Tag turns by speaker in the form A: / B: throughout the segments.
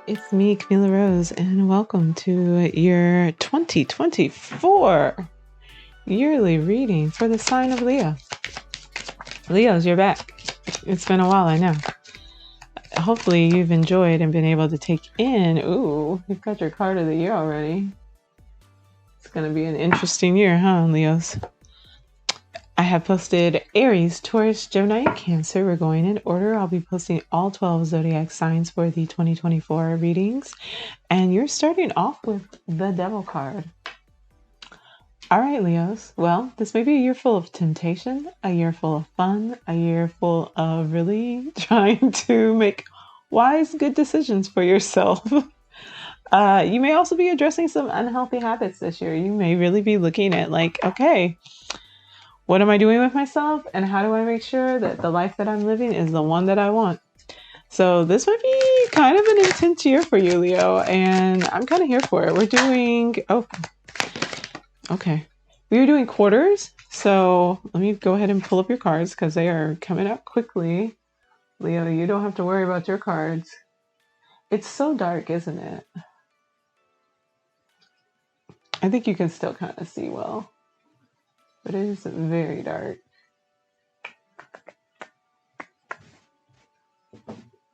A: It's me, Camila Rose, and welcome to your 2024 yearly reading for the sign of Leo. Leos, you're back. It's been a while, I know. Hopefully you've enjoyed and been able to take in. Ooh, you've got your card of the year already. It's going to be an interesting year, huh, Leos? I have posted Aries, Taurus, Gemini, Cancer. We're going in order. I'll be posting all 12 zodiac signs for the 2024 readings. And you're starting off with the Devil card. All right, Leos. Well, this may be a year full of temptation, a year full of fun, a year full of really trying to make wise, good decisions for yourself. You may also be addressing some unhealthy habits this year. You may really be looking at like, okay, what am I doing with myself? And how do I make sure that the life that I'm living is the one that I want? So this might be kind of an intense year for you, Leo, and I'm kind of here for it. We're doing, okay. We are doing quarters. So let me go ahead and pull up your cards because they are coming up quickly. Leo, you don't have to worry about your cards. It's so dark, isn't it? I think you can still kind of see well. But it is very dark.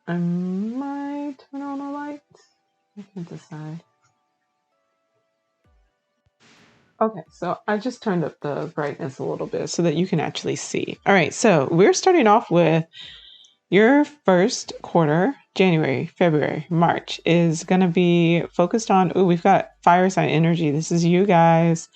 A: I might turn on a light. I can't decide. Okay, so I just turned up the brightness a little bit so that you can actually see. All right, so we're starting off with your first quarter, January, February, March, is going to be focused on, we've got fire sign energy. This is you guys.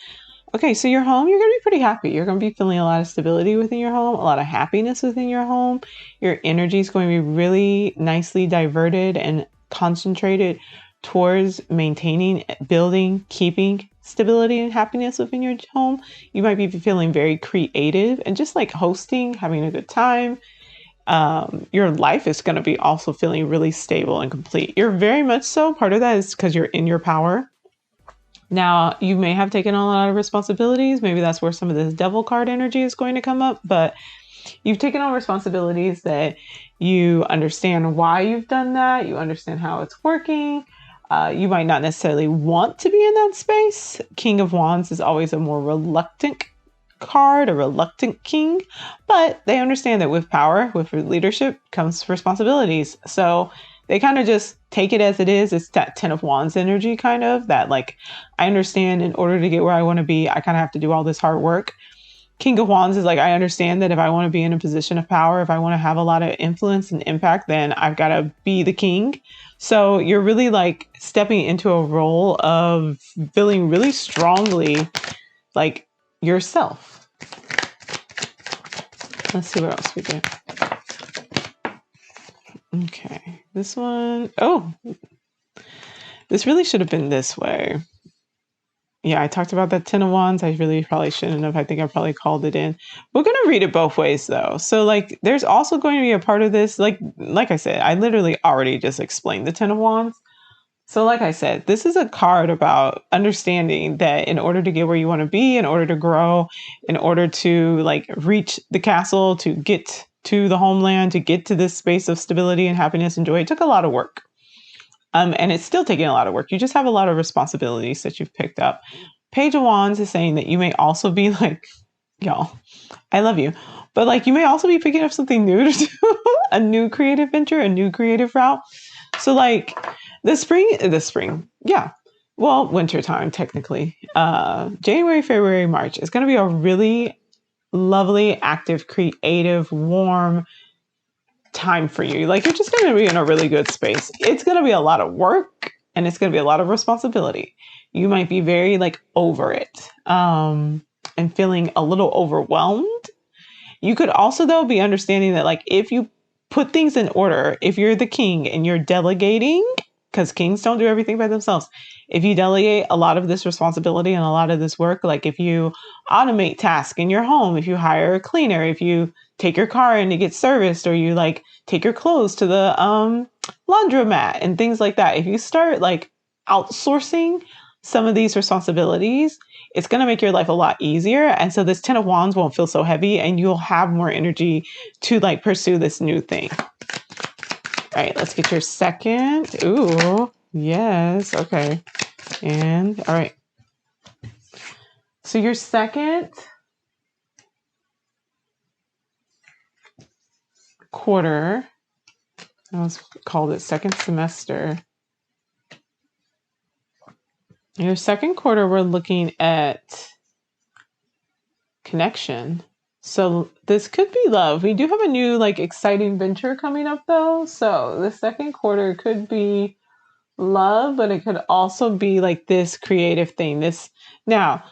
A: Okay, so your home, you're going to be pretty happy. You're going to be feeling a lot of stability within your home, a lot of happiness within your home. Your energy is going to be really nicely diverted and concentrated towards maintaining, building, keeping stability and happiness within your home. You might be feeling very creative and just like hosting, having a good time. Your life is going to be also feeling really stable and complete. You're very much so. Part of that is because you're in your power. Now, you may have taken on a lot of responsibilities. Maybe that's where some of this devil card energy is going to come up, but you've taken on responsibilities that you understand why you've done that. You understand how it's working. You might not necessarily want to be in that space. King of Wands is always a more reluctant card, a reluctant king, but they understand that with power, with leadership comes responsibilities. So they kind of just take it as it is. It's that 10 of Wands energy kind of that like, I understand in order to get where I want to be, I kind of have to do all this hard work. King of Wands is like, I understand that if I want to be in a position of power, if I want to have a lot of influence and impact, then I've got to be the king. So you're really like stepping into a role of feeling really strongly like yourself. Let's see what else we get. Okay, this one, this really should have been this way. Yeah, I talked about that 10 of Wands. I really probably shouldn't have. I think I probably called it in. We're going to read it both ways though. So like, there's also going to be a part of this, like I said, I literally already just explained the 10 of Wands. So like I said, this is a card about understanding that in order to get where you want to be, in order to grow, in order to like reach the castle, to get to the homeland, to get to this space of stability and happiness and joy, it took a lot of work. And it's still taking a lot of work. You just have a lot of responsibilities that you've picked up. Page of Wands is saying that you may also be like, y'all, I love you. But like, you may also be picking up something new to do, a new creative venture, a new creative route. So like the spring, yeah. Well, winter time, technically. January, February, March is going to be a really lovely, active, creative, warm time for you. Like you're just going to be in a really good space. It's going to be a lot of work and it's going to be a lot of responsibility. You might be very like over it and feeling a little overwhelmed. You could also though be understanding that like if you put things in order, if you're the king and you're delegating, because kings don't do everything by themselves. If you delegate a lot of this responsibility and a lot of this work, like if you automate tasks in your home, if you hire a cleaner, if you take your car in to get serviced, or you like take your clothes to the laundromat and things like that. If you start like outsourcing some of these responsibilities, it's going to make your life a lot easier. And so this 10 of Wands won't feel so heavy and you'll have more energy to like pursue this new thing. All right, let's get your second. Ooh, yes. Okay. And all right. So your second quarter, I was called it second semester. Your second quarter, we're looking at connection. So this could be love. We do have a new like exciting venture coming up though. So the second quarter could be love, but it could also be like this creative thing. This now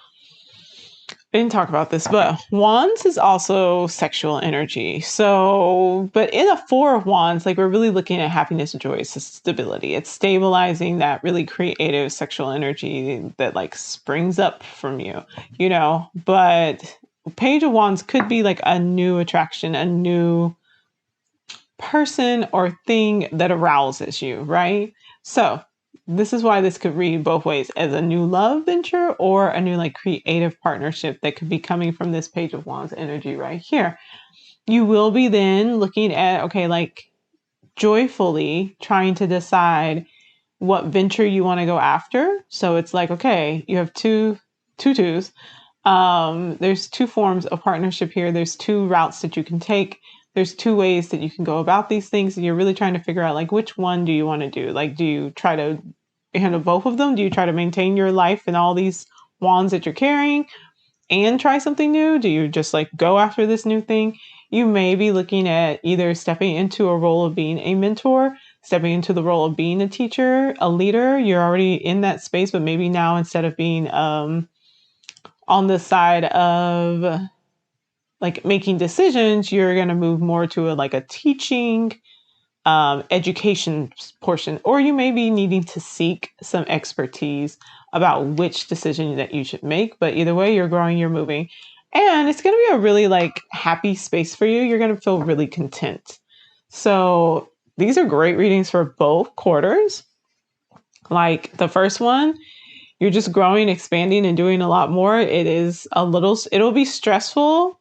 A: I didn't talk about this, but wands is also sexual energy. So, but in a four of wands, like we're really looking at happiness, joy, stability. It's stabilizing that really creative sexual energy that like springs up from you, you know. But page of wands could be like a new attraction, a new person or thing that arouses you, right? So this is why this could read both ways as a new love venture or a new like creative partnership that could be coming from this page of wands energy right here. You will be then looking at, okay, like joyfully trying to decide what venture you want to go after. So it's like, okay, you have two tutus. There's two forms of partnership here. There's two routes that you can take. There's two ways that you can go about these things. And you're really trying to figure out like, which one do you want to do? Like, do you try to handle both of them? Do you try to maintain your life and all these wands that you're carrying and try something new? Do you just like go after this new thing? You may be looking at either stepping into a role of being a mentor, stepping into the role of being a teacher, a leader. You're already in that space, but maybe now instead of being on the side of like making decisions, you're going to move more to like a teaching, education portion, or you may be needing to seek some expertise about which decision that you should make. But either way, you're growing, you're moving, and it's going to be a really like happy space for you. You're going to feel really content. So these are great readings for both quarters. Like the first one, you're just growing, expanding, and doing a lot more. It'll be stressful,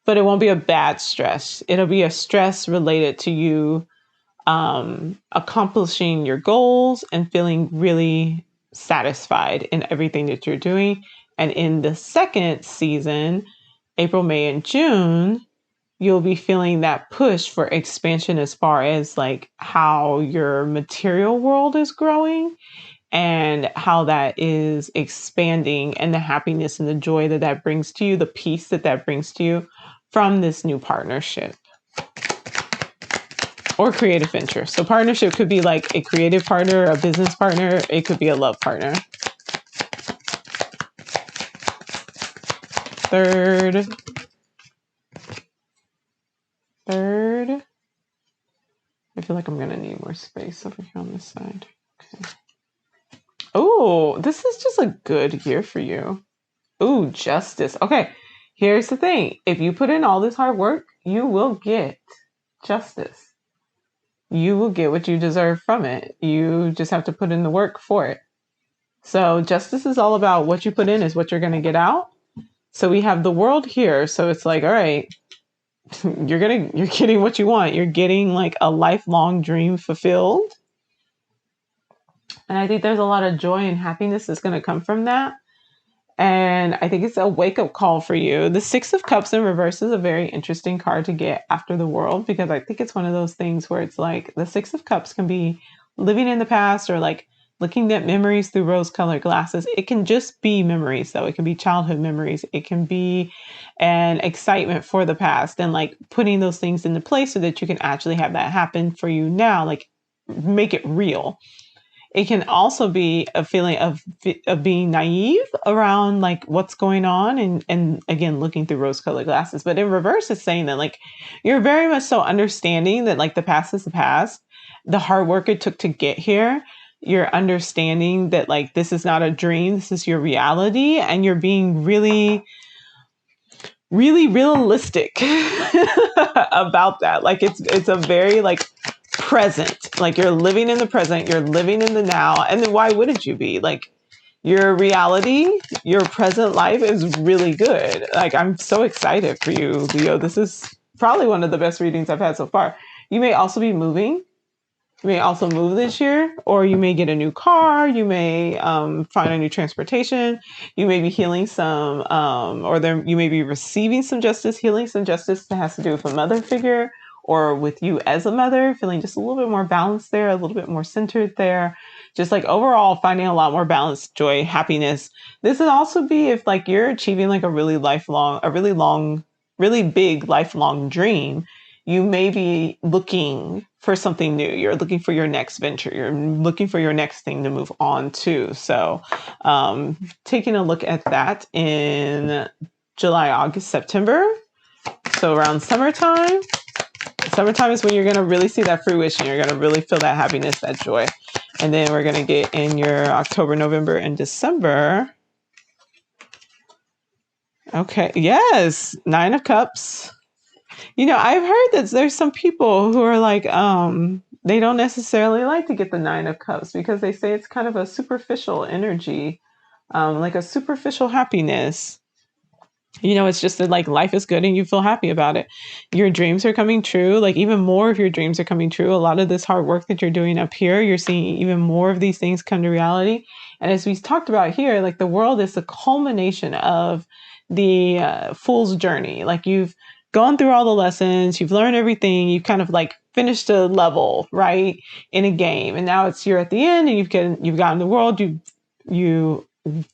A: but it won't be a bad stress. It'll be a stress related to you accomplishing your goals and feeling really satisfied in everything that you're doing. And in the second season, April, May, and June, you'll be feeling that push for expansion as far as like how your material world is growing and how that is expanding and the happiness and the joy that that brings to you, the peace that that brings to you from this new partnership or creative venture. So partnership could be like a creative partner, a business partner. It could be a love partner. Third. I feel like I'm going to need more space over here on this side. Okay. Oh, this is just a good year for you. Ooh, justice. Okay, here's the thing. If you put in all this hard work, you will get justice. You will get what you deserve from it. You just have to put in the work for it. So justice is all about what you put in is what you're going to get out. So we have the world here. So it's like, all right, you're getting what you want. You're getting like a lifelong dream fulfilled. And I think there's a lot of joy and happiness that's going to come from that. And I think it's a wake-up call for you. The Six of Cups in reverse is a very interesting card to get after the world, because I think it's one of those things where it's like the Six of Cups can be living in the past or like looking at memories through rose-colored glasses. It can just be memories, though. It can be childhood memories. It can be an excitement for the past and like putting those things into place so that you can actually have that happen for you now, like make it real. It can also be a feeling of being naive around like what's going on and again, looking through rose colored glasses. But in reverse, it's saying that like you're very much so understanding that like the past is the past. The hard work it took to get here. You're understanding that like this is not a dream. This is your reality. And you're being really, really realistic about that. Like it's a very like present, like you're living in the present, you're living in the now. And then why wouldn't you be? Like your reality, your present life is really good. Like I'm so excited for you, Leo. This is probably one of the best readings I've had so far. You may also be moving. You may also move this year, or you may get a new car. You may find a new transportation. You may be healing some, you may be receiving some justice, healing some justice that has to do with a mother figure or with you as a mother, feeling just a little bit more balanced there, a little bit more centered there. Just like overall finding a lot more balance, joy, happiness. This would also be if like you're achieving like a really really big lifelong dream. You may be looking for something new. You're looking for your next venture. You're looking for your next thing to move on to. So, taking a look at that in July, August, September. So around summertime. Summertime is when you're going to really see that fruition. You're going to really feel that happiness, that joy. And then we're going to get in your October, November, and December. Okay. Yes. 9 of Cups. You know, I've heard that there's some people who are like, they don't necessarily like to get the 9 of Cups because they say it's kind of a superficial energy, like a superficial happiness. You know, it's just that like life is good and you feel happy about it. Your dreams are coming true. Like even more of your dreams are coming true. A lot of this hard work that you're doing up here, you're seeing even more of these things come to reality. And as we talked about here, like the world is the culmination of the fool's journey. Like you've gone through all the lessons, you've learned everything, you've kind of like finished a level, right, in a game. And now you're at the end and you've gotten the world, you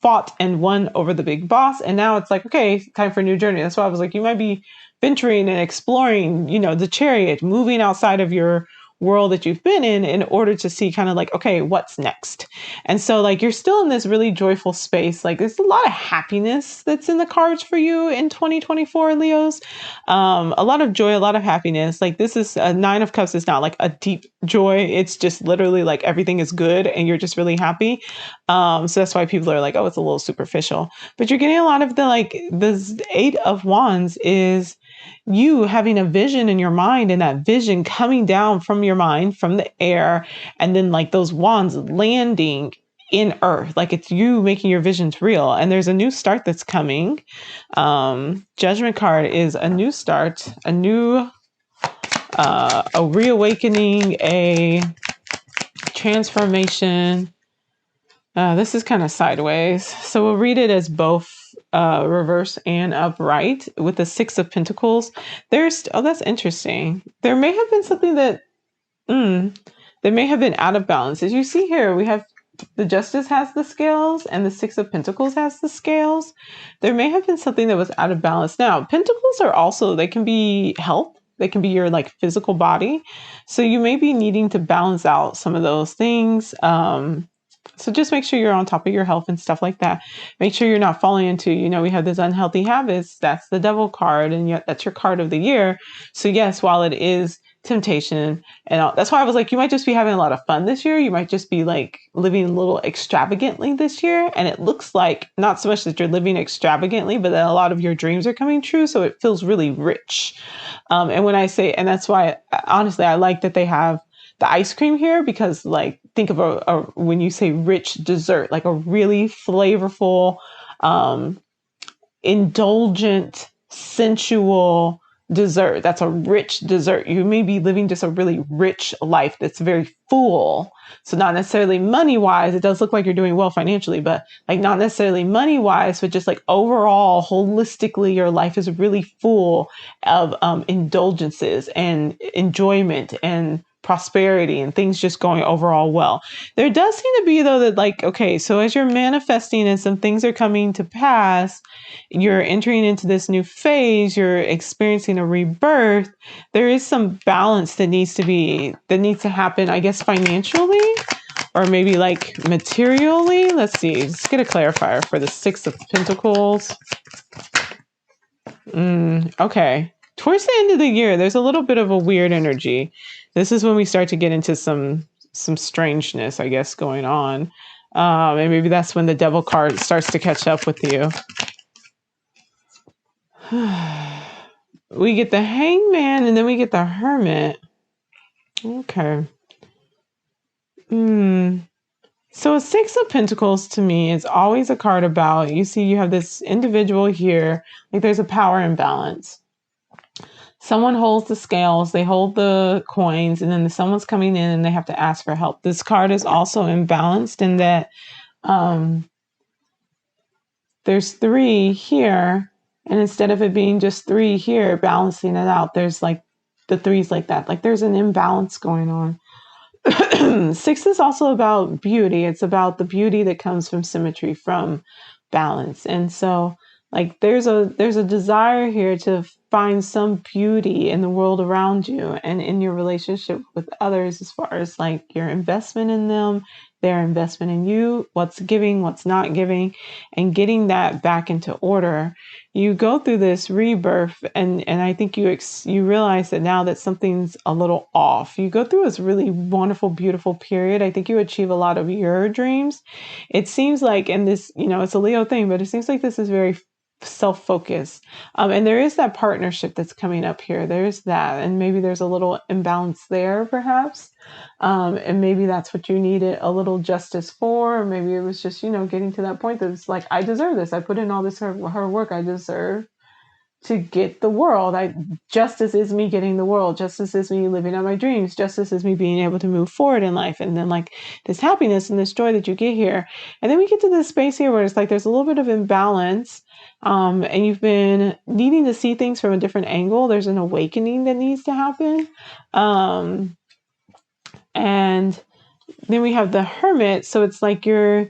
A: fought and won over the big boss, and now it's like, okay, time for a new journey. That's why I was like, you might be venturing and exploring, you know, the chariot, moving outside of your world that you've been in order to see kind of like, okay, what's next. And so like you're still in this really joyful space. Like there's a lot of happiness that's in the cards for you in 2024, Leos. A lot of joy, a lot of happiness. Like this is a 9 of Cups is not like a deep joy. It's just literally like everything is good and you're just really happy. So that's why people are like, oh, it's a little superficial. But you're getting a lot of the 8 of Wands is you having a vision in your mind and that vision coming down from your mind, from the air, and then like those wands landing in earth. Like it's you making your visions real. And there's a new start that's coming. Judgment card is a new start, a reawakening, a transformation. This is kind of sideways. So we'll read it as both reverse and upright with the 6 of Pentacles. That's interesting. There may have been something that may have been out of balance. As you see here, we have the Justice has the scales and the 6 of Pentacles has the scales. There may have been something that was out of balance. Now, Pentacles are also, they can be health. They can be your like physical body. So you may be needing to balance out some of those things. So just make sure you're on top of your health and stuff like that. Make sure you're not falling into, you know, we have these unhealthy habits. That's the Devil card, and yet that's your card of the year. So yes, while it is temptation and all, that's why I was like, you might just be having a lot of fun this year. You might just be like living a little extravagantly this year. And it looks like not so much that you're living extravagantly, but that a lot of your dreams are coming true. So it feels really rich. And when I say, and that's why, honestly, I like that they have the ice cream here, because like think of when you say rich dessert, like a really flavorful, indulgent, sensual dessert. That's a rich dessert. You may be living just a really rich life that's very full. So not necessarily money wise, it does look like you're doing well financially, but like not necessarily money wise, but just like overall, holistically, your life is really full of indulgences and enjoyment and prosperity and things just going overall well. There does seem to be though that like, okay, so as you're manifesting and some things are coming to pass, you're entering into this new phase, you're experiencing a rebirth, there is some balance that needs to happen, I guess, financially or maybe like materially. Let's see, let's get a clarifier for the 6 of Pentacles. Okay. Towards the end of the year, there's a little bit of a weird energy. This is when we start to get into some strangeness, I guess, going on. And maybe that's when the Devil card starts to catch up with you. We get the Hangman and then we get the Hermit. Okay. So a 6 of Pentacles to me is always a card about, you see, you have this individual here, like there's a power imbalance. someone holds the scales, they hold the coins, and then someone's coming in and they have to ask for help. This card is also imbalanced in that um, there's 3 here, and instead of it being just 3 here, balancing it out, there's like the 3s like that. Like there's an imbalance going on. 6 is also about beauty. It's about the beauty that comes from symmetry, from balance. And so like there's a desire here to find some beauty in the world around you and in your relationship with others, as far as like your investment in them, their investment in you, what's giving, what's not giving, and getting that back into order. You go through this rebirth, and I think you realize that now that something's a little off. You go through this really wonderful, beautiful period. I think you achieve a lot of your dreams. It seems like, and this, it's a Leo thing, but it seems like this is very self-focused. And there is that partnership that's coming up here. There's that, and maybe there's a little imbalance there, perhaps. And maybe that's what you needed a little justice for, or maybe it was just, getting to that point that it's like, I deserve this. I put in all this hard work. I deserve to get the world. Justice is me getting the world. Justice is me living out my dreams. Justice is me being able to move forward in life. And then like this happiness and this joy that you get here. And then we get to this space here where it's like there's a little bit of imbalance. And you've been needing to see things from a different angle. There's an awakening that needs to happen. And then we have the Hermit. So it's like you're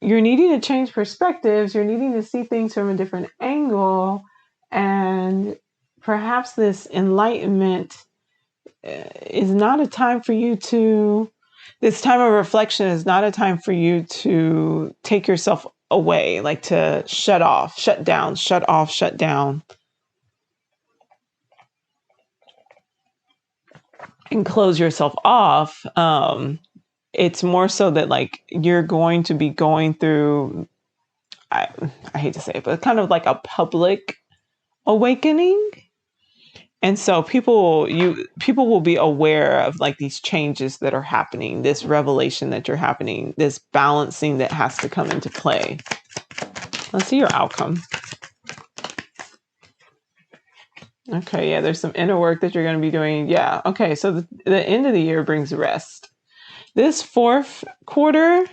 A: needing to change perspectives. You're needing to see things from a different angle. And perhaps this enlightenment is not a time for you to, this time of reflection is not a time for you to take yourself away, like to shut off, shut down, shut off, shut down, and close yourself off. It's more so that like you're going to be going through, I hate to say it, but kind of like a public awakening. And so people will be aware of like these changes that are happening, this revelation that you're happening, this balancing that has to come into play. Let's see your outcome. Okay, yeah, there's some inner work that you're going to be doing. Yeah, okay, so the end of the year brings rest. This 4th quarter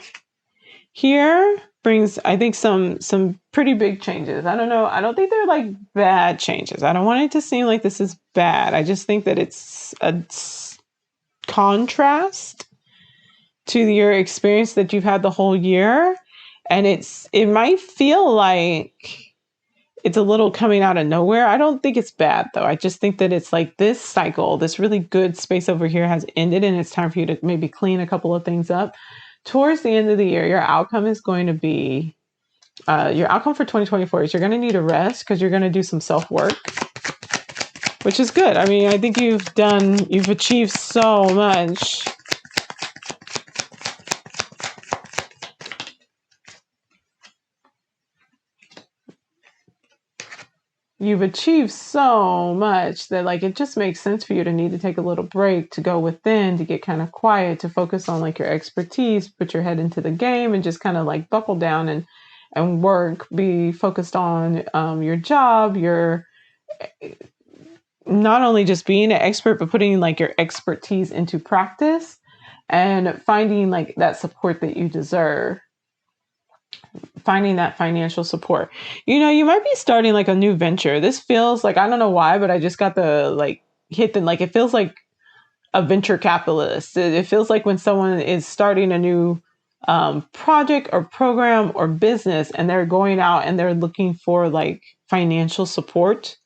A: here brings, I think, some pretty big changes. I don't know. I don't think they're like bad changes. I don't want it to seem like this is bad. I just think that it's a contrast to your experience that you've had the whole year. And it might feel like it's a little coming out of nowhere. I don't think it's bad, though. I just think that it's like this cycle, this really good space over here has ended, and it's time for you to maybe clean a couple of things up. Towards the end of the year, your outcome is going to be, your outcome for 2024 is you're going to need a rest because you're going to do some self-work, which is good. I mean, I think you've achieved so much. You've achieved so much that like it just makes sense for you to need to take a little break, to go within, to get kind of quiet, to focus on like your expertise, put your head into the game, and just kind of like buckle down and work. Be focused on your job, your not only just being an expert, but putting like your expertise into practice and finding like that support that you deserve. Finding that financial support. You might be starting like a new venture. This feels like, I don't know why, but I just got the like hit, and like it feels like a venture capitalist. It feels like when someone is starting a new project or program or business, and they're going out and they're looking for like financial support.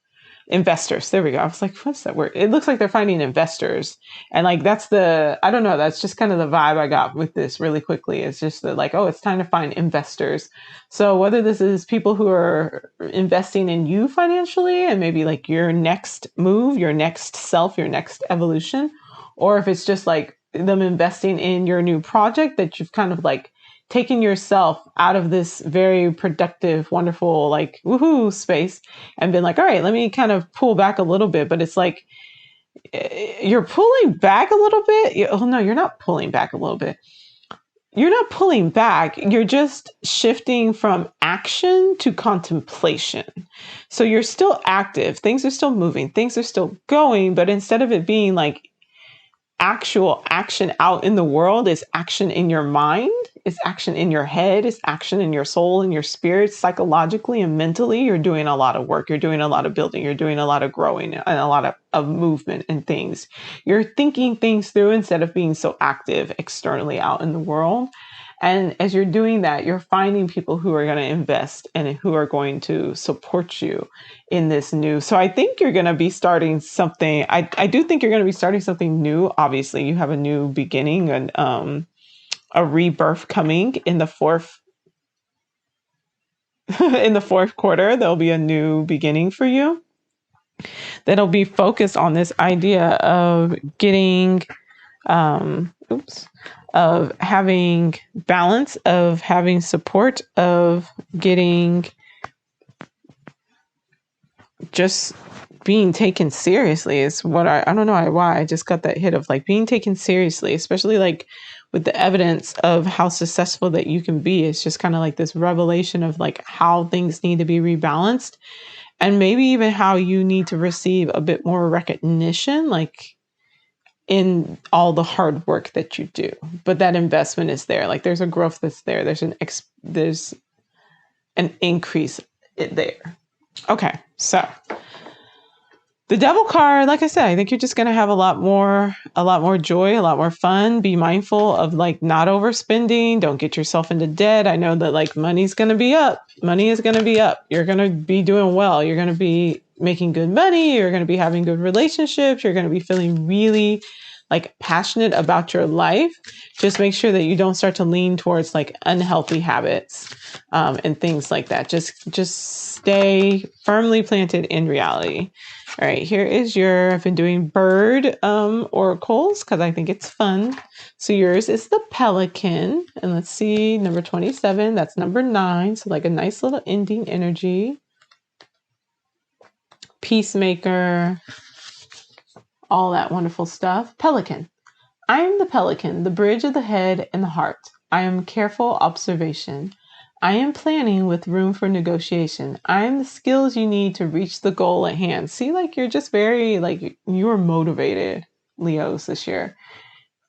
A: Investors. There we go. I was like, what's that word? It looks like they're finding investors. And like, I don't know. That's just kind of the vibe I got with this really quickly. It's just that like, oh, it's time to find investors. So whether this is people who are investing in you financially and maybe like your next move, your next self, your next evolution, or if it's just like them investing in your new project that you've kind of like taking yourself out of this very productive, wonderful, like woohoo space and been like, all right, let me kind of pull back a little bit. But it's like, you're pulling back a little bit. Oh no, you're not pulling back a little bit. you're not pulling back. You're just shifting from action to contemplation. So you're still active. Things are still moving. Things are still going. But instead of it being like actual action out in the world, is action in your mind, it's action in your head, it's action in your soul and your spirit, psychologically and mentally. You're doing a lot of work, you're doing a lot of building, you're doing a lot of growing and a lot of movement and things. You're thinking things through instead of being so active externally out in the world. And as you're doing that, you're finding people who are going to invest and who are going to support you in this new. So I think you're going to be starting something. I do think you're going to be starting something new. Obviously, you have a new beginning and a rebirth coming in the fourth in the fourth quarter. There'll be a new beginning for you that'll be focused on this idea of getting of having balance, of having support, of getting just being taken seriously is what I don't know why I just got that hit of like being taken seriously, especially like with the evidence of how successful that you can be. It's just kind of like this revelation of like how things need to be rebalanced and maybe even how you need to receive a bit more recognition, like in all the hard work that you do. But that investment is there. Like there's a growth that's there. There's an increase there. Okay, so the devil card, like I said, I think you're just going to have a lot more joy, a lot more fun. Be mindful of like not overspending. Don't get yourself into debt. I know that like money's going to be up. Money is going to be up. You're going to be doing well. You're going to be making good money. You're going to be having good relationships. You're going to be feeling really like passionate about your life. Just make sure that you don't start to lean towards like unhealthy habits and things like that. Just stay firmly planted in reality. All right, here is I've been doing bird oracles because I think it's fun. So yours is the pelican. And let's see, number 27, that's number 9. So like a nice little ending energy. Peacemaker, all that wonderful stuff. Pelican. I am the pelican, the bridge of the head and the heart. I am careful observation. I am planning with room for negotiation. I am the skills you need to reach the goal at hand. See, like you're just very, like you're motivated, Leos, this year.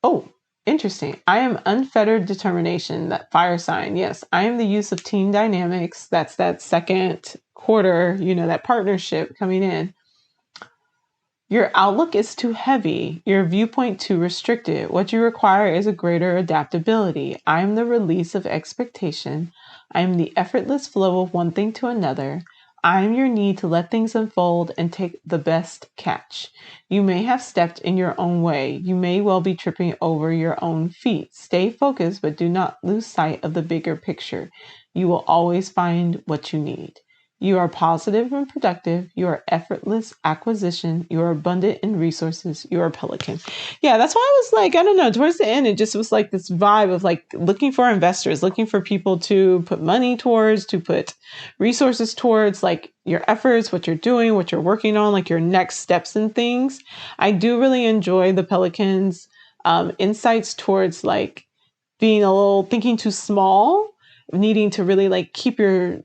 A: Oh, interesting. I am unfettered determination, that fire sign. Yes, I am the use of team dynamics. That's that second quarter, that partnership coming in. Your outlook is too heavy, your viewpoint too restricted. What you require is a greater adaptability. I am the release of expectation. I am the effortless flow of one thing to another. I am your need to let things unfold and take the best catch. You may have stepped in your own way. You may well be tripping over your own feet. Stay focused, but do not lose sight of the bigger picture. You will always find what you need. You are positive and productive. You are effortless acquisition. You are abundant in resources. You are a pelican. Yeah, that's why I was like, I don't know, towards the end, it just was like this vibe of like looking for investors, looking for people to put money towards, to put resources towards, like your efforts, what you're doing, what you're working on, like your next steps and things. I do really enjoy the pelicans' insights towards like being a little thinking too small, needing to really like keep your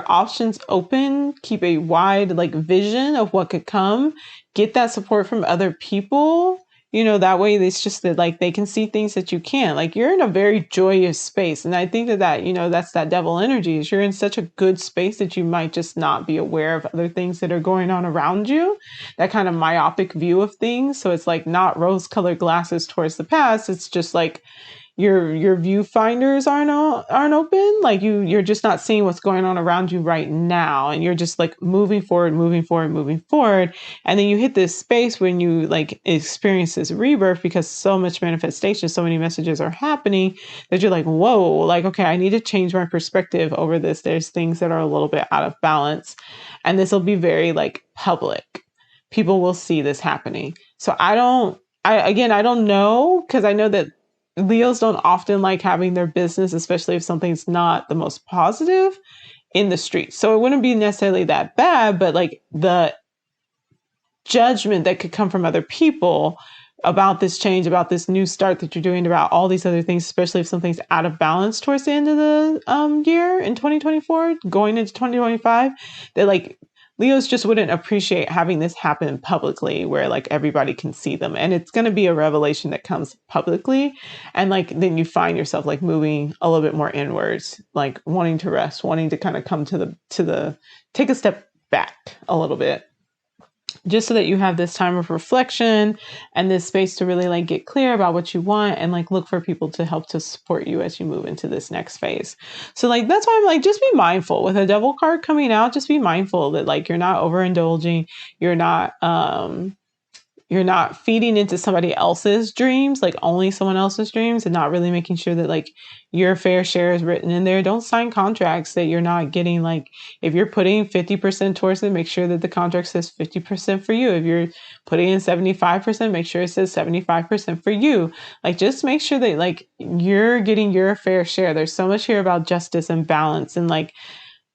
A: options open, keep a wide like vision of what could come, get that support from other people. That way it's just that like they can see things that you can't. Like you're in a very joyous space. And I think that that's that devil energy is you're in such a good space that you might just not be aware of other things that are going on around you. That kind of myopic view of things. So it's like not rose-colored glasses towards the past. It's just like your viewfinders aren't open. Like you're just not seeing what's going on around you right now, and you're just like moving forward, and then you hit this space when you like experience this rebirth because so much manifestation, so many messages are happening that you're like, whoa, like okay, I need to change my perspective over this. There's things that are a little bit out of balance, and this will be very like public. People will see this happening. So I don't know, because I know that Leos don't often like having their business, especially if something's not the most positive, in the street. So it wouldn't be necessarily that bad, but like the judgment that could come from other people about this change, about this new start that you're doing, about all these other things, especially if something's out of balance towards the end of the year in 2024, going into 2025, that like Leos just wouldn't appreciate having this happen publicly where like everybody can see them. And it's going to be a revelation that comes publicly. And like then you find yourself like moving a little bit more inwards, like wanting to rest, wanting to kind of come to the take a step back a little bit, just so that you have this time of reflection and this space to really like get clear about what you want and like look for people to help to support you as you move into this next phase. So like that's why I'm like, just be mindful with a Devil card coming out. Just be mindful that like you're not overindulging, you're not feeding into somebody else's dreams, like only someone else's dreams, and not really making sure that like your fair share is written in there. Don't sign contracts that you're not getting. Like if you're putting 50% towards it, make sure that the contract says 50% for you. If you're putting in 75%, make sure it says 75% for you. Like just make sure that like you're getting your fair share. There's so much here about justice and balance, and like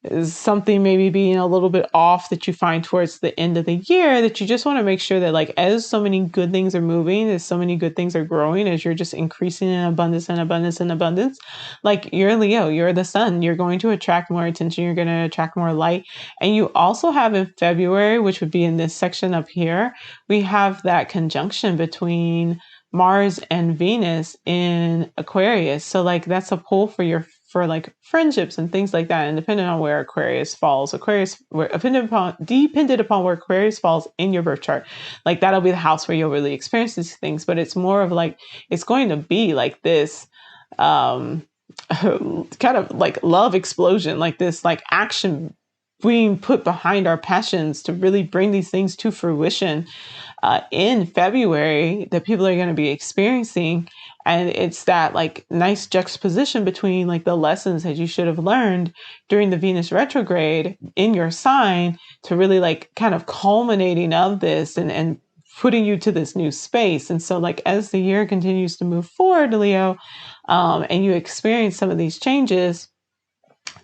A: is something maybe being a little bit off that you find towards the end of the year, that you just want to make sure that like as so many good things are moving, as so many good things are growing, as you're just increasing in abundance and abundance and abundance, like you're Leo, you're the sun, you're going to attract more attention, you're going to attract more light. And you also have in February, which would be in this section up here, we have that conjunction between Mars and Venus in Aquarius. So like that's a pull for like friendships and things like that. And depending on where Aquarius falls, dependent upon where Aquarius falls in your birth chart, like that'll be the house where you'll really experience these things. But it's more of like, it's going to be like this kind of like love explosion, like this like action being put behind our passions to really bring these things to fruition in February that people are going to be experiencing. And it's that like nice juxtaposition between like the lessons that you should have learned during the Venus retrograde in your sign to really like kind of culminating of this and putting you to this new space. And so like as the year continues to move forward, Leo, and you experience some of these changes,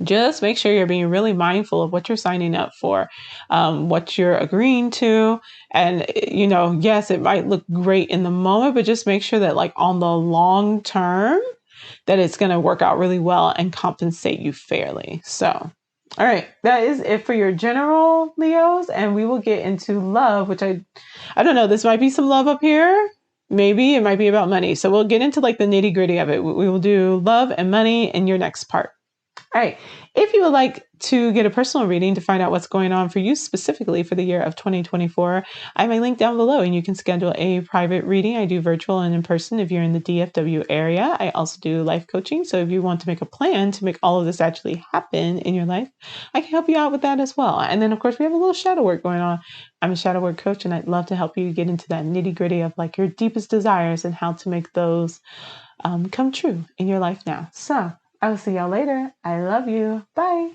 A: just make sure you're being really mindful of what you're signing up for, what you're agreeing to. And, you know, yes, it might look great in the moment, but just make sure that like on the long term, that it's going to work out really well and compensate you fairly. So, all right, that is it for your general Leos. And we will get into love, which I don't know, this might be some love up here. Maybe it might be about money. So we'll get into like the nitty gritty of it. We will do love and money in your next part. All right. If you would like to get a personal reading to find out what's going on for you specifically for the year of 2024, I have my link down below and you can schedule a private reading. I do virtual and in person if you're in the DFW area. I also do life coaching. So if you want to make a plan to make all of this actually happen in your life, I can help you out with that as well. And then of course we have a little shadow work going on. I'm a shadow work coach and I'd love to help you get into that nitty gritty of like your deepest desires and how to make those come true in your life now. So I will see y'all later. I love you. Bye.